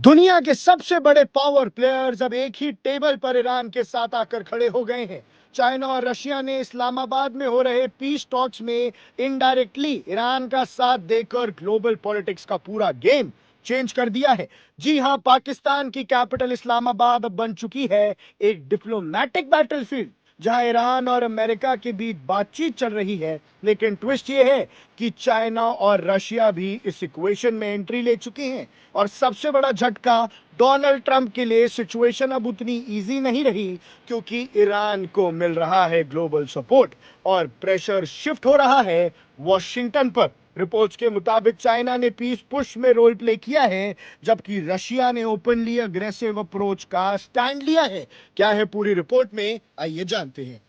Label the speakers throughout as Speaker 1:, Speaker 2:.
Speaker 1: दुनिया के सबसे बड़े पावर प्लेयर्स अब एक ही टेबल पर ईरान के साथ आकर खड़े हो गए हैं। चाइना और रशिया ने इस्लामाबाद में हो रहे पीस टॉक्स में इनडायरेक्टली ईरान का साथ देकर ग्लोबल पॉलिटिक्स का पूरा गेम चेंज कर दिया है। जी हां, पाकिस्तान की कैपिटल इस्लामाबाद अब बन चुकी है एक डिप्लोमैटिक बैटलफील्ड, जहां ईरान और अमेरिका के बीच बातचीत चल रही है। लेकिन ट्विस्ट ये है कि चाइना और रशिया भी इस इक्वेशन में एंट्री ले चुके हैं। और सबसे बड़ा झटका, डोनाल्ड ट्रंप के लिए सिचुएशन अब उतनी इजी नहीं रही, क्योंकि ईरान को मिल रहा है ग्लोबल सपोर्ट और प्रेशर शिफ्ट हो रहा है वॉशिंगटन पर। रिपोर्ट्स के मुताबिक चाइना ने पीस पुश में रोल प्ले किया है, जबकि रशिया ने ओपनली अग्रेसिव अप्रोच का स्टैंड लिया है। क्या है पूरी रिपोर्ट में, आइए जानते हैं।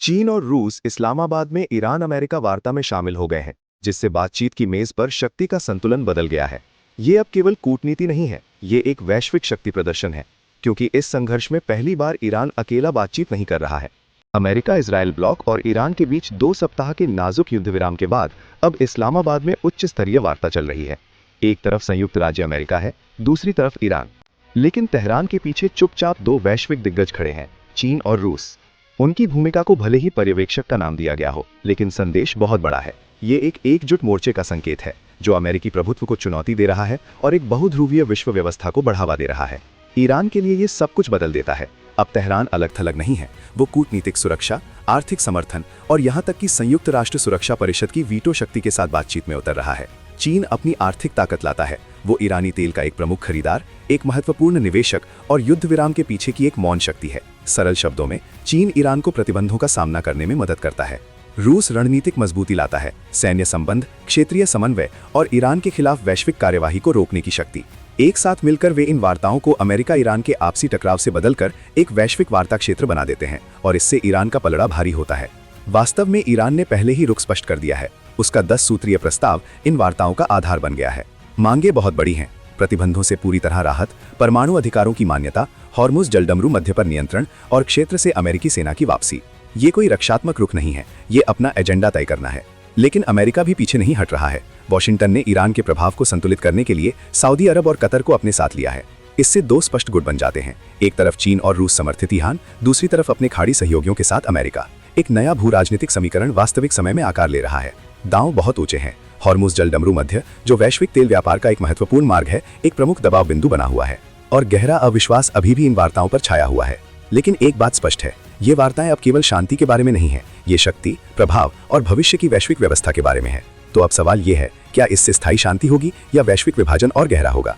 Speaker 2: चीन और रूस इस्लामाबाद में ईरान अमेरिका वार्ता में शामिल हो गए हैं, जिससे बातचीत की मेज पर शक्ति का संतुलन बदल गया है। ये अब केवल कूटनीति नहीं है, ये एक वैश्विक शक्ति प्रदर्शन है, क्योंकि इस संघर्ष में पहली बार ईरान अकेला बातचीत नहीं कर रहा है। अमेरिका इजराइल ब्लॉक और ईरान के बीच 2 सप्ताह के नाजुक युद्ध विराम के बाद अब इस्लामाबाद में उच्च स्तरीय वार्ता चल रही है। एक तरफ संयुक्त राज्य अमेरिका है, दूसरी तरफ ईरान। लेकिन तेहरान के पीछे चुपचाप 2 वैश्विक दिग्गज खड़े हैं, चीन और रूस। उनकी भूमिका को भले ही पर्यवेक्षक का नाम दिया गया हो, लेकिन संदेश बहुत बड़ा है। ये एक एकजुट मोर्चे का संकेत है, जो अमेरिकी प्रभुत्व को चुनौती दे रहा है और एक बहुध्रुवीय विश्व व्यवस्था को बढ़ावा दे रहा है। ईरान के लिए ये सब कुछ बदल देता है। अब तेहरान अलग थलग नहीं है, वो कूटनीतिक सुरक्षा, आर्थिक समर्थन और यहाँ तक कि संयुक्त राष्ट्र सुरक्षा परिषद की वीटो शक्ति के साथ बातचीत में उतर रहा है। चीन अपनी आर्थिक ताकत लाता है, वो ईरानी तेल का एक प्रमुख खरीदार, एक महत्वपूर्ण निवेशक और युद्ध विराम के पीछे की एक मौन शक्ति है। सरल शब्दों में, चीन ईरान को प्रतिबंधों का सामना करने में मदद करता है। रूस रणनीतिक मजबूती लाता है, सैन्य संबंध, क्षेत्रीय समन्वय और ईरान के खिलाफ वैश्विक कार्यवाही को रोकने की शक्ति। एक साथ मिलकर वे इन वार्ताओं को अमेरिका ईरान के आपसी टकराव से बदलकर एक वैश्विक वार्ता क्षेत्र बना देते हैं, और इससे ईरान का पलड़ा भारी होता है। वास्तव में ईरान ने पहले ही रुख स्पष्ट कर दिया है। उसका 10 सूत्रीय प्रस्ताव इन वार्ताओं का आधार बन गया है। मांगे बहुत बड़ी हैं: प्रतिबंधों से पूरी तरह राहत, परमाणु अधिकारों की मान्यता, हॉर्मुज जलडमरू मध्य पर नियंत्रण और क्षेत्र से अमेरिकी सेना की वापसी। ये कोई रक्षात्मक रुख नहीं है, ये अपना एजेंडा तय करना है। लेकिन अमेरिका भी पीछे नहीं हट रहा है। वॉशिंगटन ने ईरान के प्रभाव को संतुलित करने के लिए सऊदी अरब और कतर को अपने साथ लिया है। इससे 2 स्पष्ट गुट बन जाते हैं, एक तरफ चीन और रूस समर्थित ईरान, दूसरी तरफ अपने खाड़ी सहयोगियों के साथ अमेरिका। एक नया भू राजनीतिक समीकरण वास्तविक समय में आकार ले रहा है। दांव बहुत ऊंचे हैं। हॉर्मुज जलडमरू मध्य, जो वैश्विक तेल व्यापार का एक महत्वपूर्ण मार्ग है, एक प्रमुख दबाव बिंदु बना हुआ है, और गहरा अविश्वास अभी भी इन वार्ताओं पर छाया हुआ है। लेकिन एक बात स्पष्ट है, ये वार्ताएं अब केवल शांति के बारे में नहीं है, ये शक्ति, प्रभाव और भविष्य की वैश्विक व्यवस्था के बारे में है। तो अब सवाल ये है, क्या इससे स्थायी शांति होगी या वैश्विक विभाजन और गहरा होगा?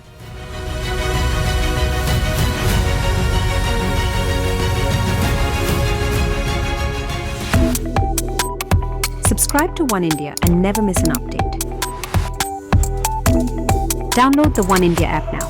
Speaker 3: Subscribe to One India and never miss an update. Download the One India app now.